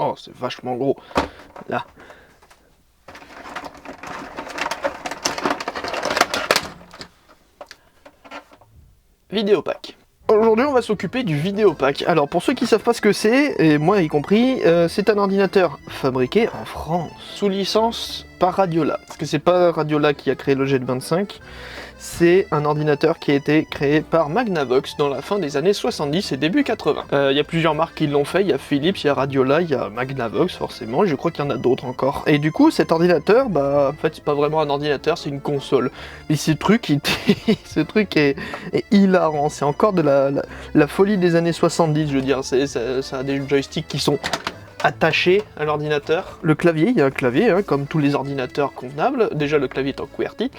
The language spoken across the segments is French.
Oh, c'est vachement gros. Là. Vidéopack. Aujourd'hui, on va s'occuper du Vidéopack. Alors, pour ceux qui savent pas ce que c'est, et moi y compris, c'est un ordinateur fabriqué en France, sous licence par Radiola. Parce que c'est pas Radiola qui a créé le Z25, c'est un ordinateur qui a été créé par Magnavox dans la fin des années 70 et début 80. Il y a plusieurs marques qui l'ont fait, il y a Philips, il y a Radiola, il y a Magnavox forcément, et je crois qu'il y en a d'autres encore. Et du coup, cet ordinateur, bah en fait c'est pas vraiment un ordinateur, c'est une console. Mais ce truc est hilarant, c'est encore de la folie des années 70, je veux dire, ça a des joysticks qui sont attaché à l'ordinateur. Le clavier, il y a un clavier, hein, comme tous les ordinateurs convenables. Déjà, le clavier est en QWERTY.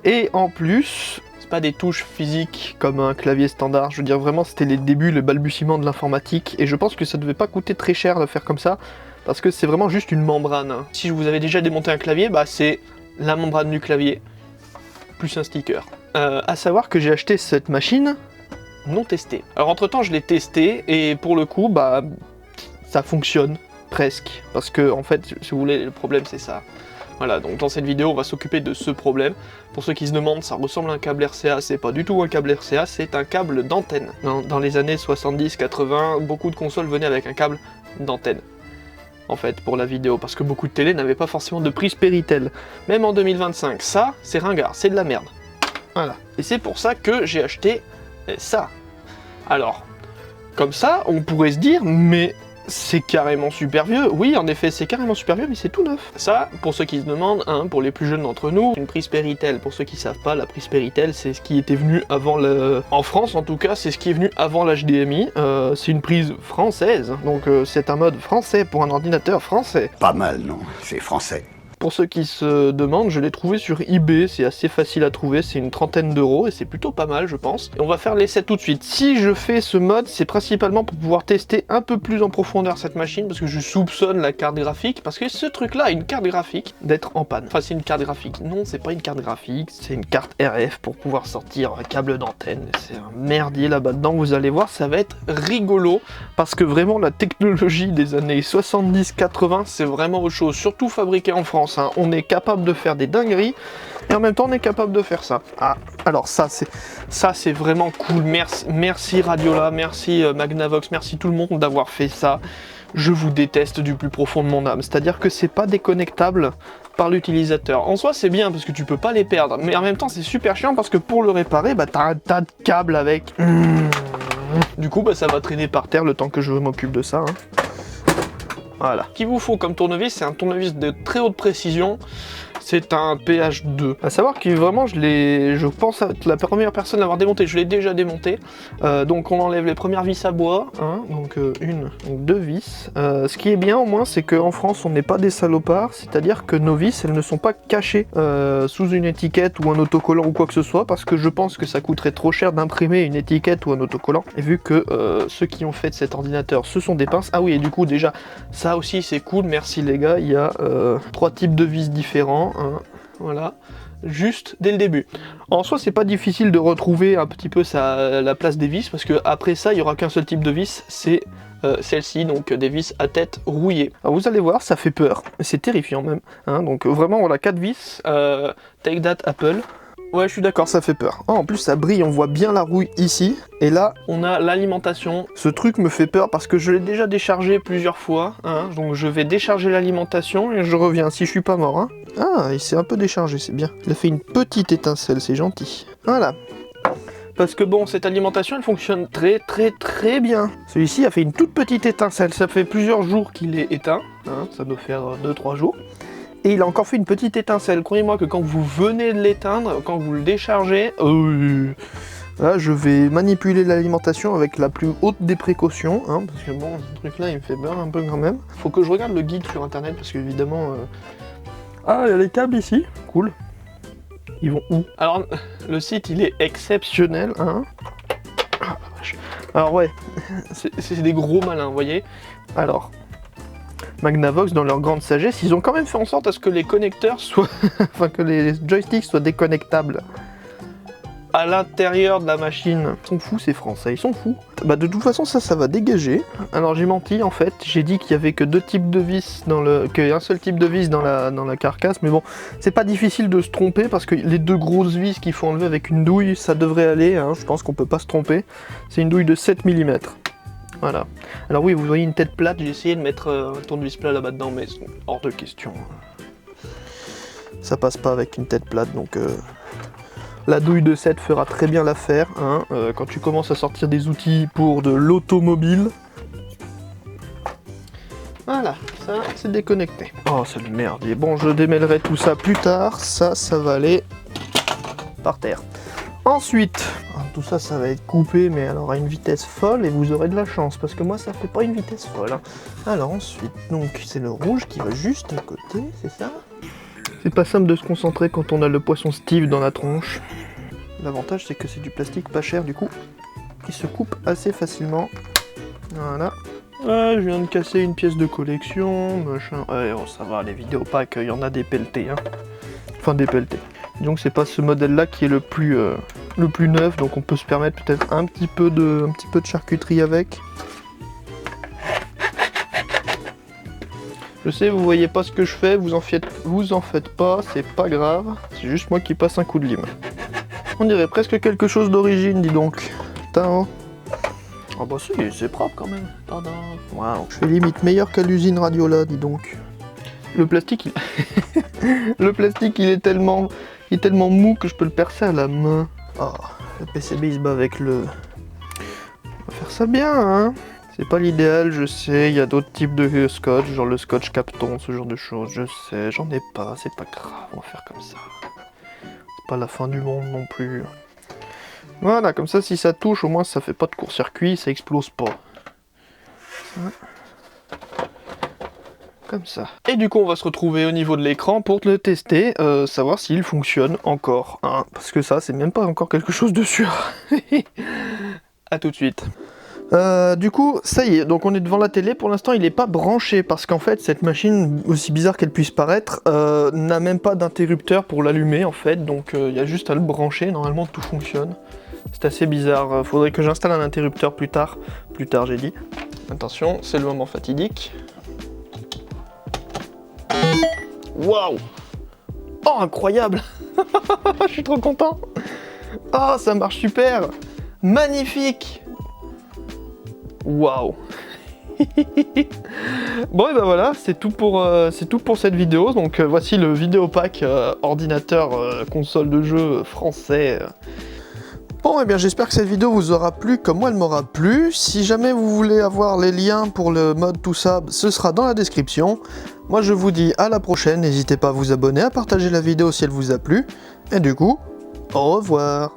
Et en plus, c'est pas des touches physiques comme un clavier standard. Je veux dire, vraiment, c'était les débuts, le balbutiement de l'informatique. Et je pense que ça devait pas coûter très cher de faire comme ça, parce que c'est vraiment juste une membrane. Hein. Si vous avez déjà démonté un clavier, bah c'est la membrane du clavier, plus un sticker. À savoir que j'ai acheté cette machine non testée. Alors, entre-temps, je l'ai testée, et pour le coup, bah ça fonctionne. Presque, parce que en fait, si vous voulez, le problème c'est ça. Voilà, donc dans cette vidéo, on va s'occuper de ce problème. Pour ceux qui se demandent, ça ressemble à un câble RCA, c'est pas du tout un câble RCA, c'est un câble d'antenne. Dans les années 70-80, beaucoup de consoles venaient avec un câble d'antenne, en fait, pour la vidéo, parce que beaucoup de télé n'avaient pas forcément de prise Péritel. Même en 2025, ça, c'est ringard, c'est de la merde. Voilà, et c'est pour ça que j'ai acheté ça. Alors, comme ça, on pourrait se dire, mais c'est carrément super vieux. Oui, en effet, c'est carrément super vieux, mais c'est tout neuf. Ça, pour ceux qui se demandent, hein, pour les plus jeunes d'entre nous, une prise Péritel. Pour ceux qui savent pas, la prise Péritel, c'est ce qui était venu avant le... En France, en tout cas, c'est ce qui est venu avant l'HDMI. C'est une prise française, donc c'est un mode français pour un ordinateur français. Pas mal, non? C'est français. Pour ceux qui se demandent, je l'ai trouvé sur eBay, c'est assez facile à trouver, c'est une trentaine d'euros et c'est plutôt pas mal je pense. Et on va faire l'essai tout de suite. Si je fais ce mode, c'est principalement pour pouvoir tester un peu plus en profondeur cette machine, parce que je soupçonne la carte graphique, parce que ce truc-là a une carte graphique d'être en panne. Enfin c'est une carte graphique, non c'est pas une carte graphique, c'est une carte RF pour pouvoir sortir un câble d'antenne. C'est un merdier là-bas dedans, vous allez voir, ça va être rigolo, parce que vraiment la technologie des années 70-80 c'est vraiment autre chose, surtout fabriqué en France. On est capable de faire des dingueries et en même temps on est capable de faire ça. Ah, alors ça c'est vraiment cool. Merci Radiola, merci Magnavox, merci tout le monde d'avoir fait ça. Je vous déteste du plus profond de mon âme. C'est-à-dire que c'est pas déconnectable par l'utilisateur. En soi c'est bien parce que tu peux pas les perdre, mais en même temps c'est super chiant parce que pour le réparer, bah t'as un tas de câbles avec. Du coup bah ça va traîner par terre le temps que je m'occupe de ça. Hein. Voilà. Ce qu'il vous faut comme tournevis, c'est un tournevis de très haute précision. C'est un PH2. À savoir que vraiment, je pense être la première personne à l'avoir démonté. Je l'ai déjà démonté. Donc on enlève les premières vis à bois. Hein, donc deux vis. Ce qui est bien au moins, c'est qu'en France, on n'est pas des salopards. C'est-à-dire que nos vis, elles ne sont pas cachées sous une étiquette ou un autocollant ou quoi que ce soit. Parce que je pense que ça coûterait trop cher d'imprimer une étiquette ou un autocollant. Et vu que ceux qui ont fait cet ordinateur, ce sont des pinces. Ah oui, et du coup, déjà, ça aussi, c'est cool. Merci les gars. Il y a 3 types de vis différents. Hein, voilà, juste dès le début. En soi, c'est pas difficile de retrouver un petit peu la place des vis, parce que après ça, il y aura qu'un seul type de vis, c'est celle-ci, donc des vis à tête rouillée. Alors vous allez voir, ça fait peur, c'est terrifiant même. Hein, donc vraiment, on a 4 vis. Take that Apple. Ouais, je suis d'accord, ça fait peur. Oh, en plus, ça brille, on voit bien la rouille ici. Et là, on a l'alimentation. Ce truc me fait peur parce que je l'ai déjà déchargé plusieurs fois. Hein, donc je vais décharger l'alimentation et je reviens si je suis pas mort. Hein. Ah, il s'est un peu déchargé, c'est bien. Il a fait une petite étincelle, c'est gentil. Voilà. Parce que bon, cette alimentation, elle fonctionne très bien. Celui-ci a fait une toute petite étincelle. Ça fait plusieurs jours qu'il est éteint. Hein, ça doit faire 2-3 jours. Et il a encore fait une petite étincelle. Croyez-moi que quand vous venez de l'éteindre, quand vous le déchargez, là je vais manipuler l'alimentation avec la plus haute des précautions, hein, parce que bon, ce truc là il me fait peur un peu quand même. Faut que je regarde le guide sur internet parce qu'évidemment... Ah, il y a les câbles ici, cool. Ils vont où? Alors, le site il est exceptionnel, hein. Ah, alors ouais, c'est des gros malins, vous voyez. Alors... Magnavox, dans leur grande sagesse, ils ont quand même fait en sorte à ce que les connecteurs soient... enfin, que les joysticks soient déconnectables. à l'intérieur de la machine. Ils sont fous ces Français, ils sont fous. Bah de toute façon ça va dégager. Alors j'ai menti en fait, j'ai dit qu'il y avait que deux types de vis qu'un seul type de vis dans la carcasse, mais bon, c'est pas difficile de se tromper parce que les deux grosses vis qu'il faut enlever avec une douille, ça devrait aller, hein, je pense qu'on peut pas se tromper. C'est une douille de 7 mm. Voilà. Alors oui, vous voyez une tête plate, j'ai essayé de mettre un tournevis plat là-bas dedans, mais c'est hors de question. Ça passe pas avec une tête plate, donc la douille de 7 fera très bien l'affaire, hein, quand tu commences à sortir des outils pour de l'automobile. Voilà, ça c'est déconnecté. Oh c'est le merdier. Bon, je démêlerai tout ça plus tard, ça va aller par terre. Ensuite, tout ça va être coupé, mais alors à une vitesse folle, et vous aurez de la chance, parce que moi ça fait pas une vitesse folle. Hein. Alors ensuite, donc c'est le rouge qui va juste à côté, c'est ça? C'est pas simple de se concentrer quand on a le poisson Steve dans la tronche. L'avantage c'est que c'est du plastique pas cher du coup, qui se coupe assez facilement. Voilà. Ah, je viens de casser une pièce de collection, machin. Ouais, oh, ça va, les Vidéopack, il y en a des pelletés. Hein. Enfin des pelletés. Donc c'est pas ce modèle là qui est le plus neuf, donc on peut se permettre peut-être un petit peu de charcuterie avec. Je sais, vous voyez pas ce que je fais, vous en faites pas, c'est pas grave, c'est juste moi qui passe un coup de lime. On dirait presque quelque chose d'origine, dis donc. Putain, oh. Ah bah si, c'est propre quand même. Waouh. Je fais limite meilleur qu'à l'usine Radiola, dis donc. Le plastique, le plastique, il est tellement mou que je peux le percer à la main. Oh, le PCB il se bat avec le... On va faire ça bien, hein. C'est pas l'idéal, je sais, il y a d'autres types de scotch, genre le scotch Kapton, ce genre de choses, je sais, j'en ai pas, c'est pas grave, on va faire comme ça. C'est pas la fin du monde non plus. Voilà, comme ça, si ça touche, au moins ça fait pas de court-circuit, ça explose pas. Comme ça. Et du coup, on va se retrouver au niveau de l'écran pour le tester, savoir s'il fonctionne encore. Hein, parce que ça, c'est même pas encore quelque chose de sûr. A tout de suite. Du coup, ça y est, donc on est devant la télé. Pour l'instant, il n'est pas branché parce qu'en fait, cette machine, aussi bizarre qu'elle puisse paraître, n'a même pas d'interrupteur pour l'allumer en fait. Donc, il y a juste à le brancher. Normalement, tout fonctionne. C'est assez bizarre. Faudrait que j'installe un interrupteur plus tard. Plus tard, j'ai dit. Attention, c'est le moment fatidique. Waouh! Oh, incroyable! Je suis trop content! Oh, ça marche super! Magnifique! Waouh! Bon, et ben voilà, c'est tout pour cette vidéo. Donc, voici le Vidéopack ordinateur console de jeu français. Bon, et bien j'espère que cette vidéo vous aura plu comme moi elle m'aura plu. Si jamais vous voulez avoir les liens pour le mode, tout ça, ce sera dans la description. Moi je vous dis à la prochaine, n'hésitez pas à vous abonner, à partager la vidéo si elle vous a plu. Et du coup, au revoir.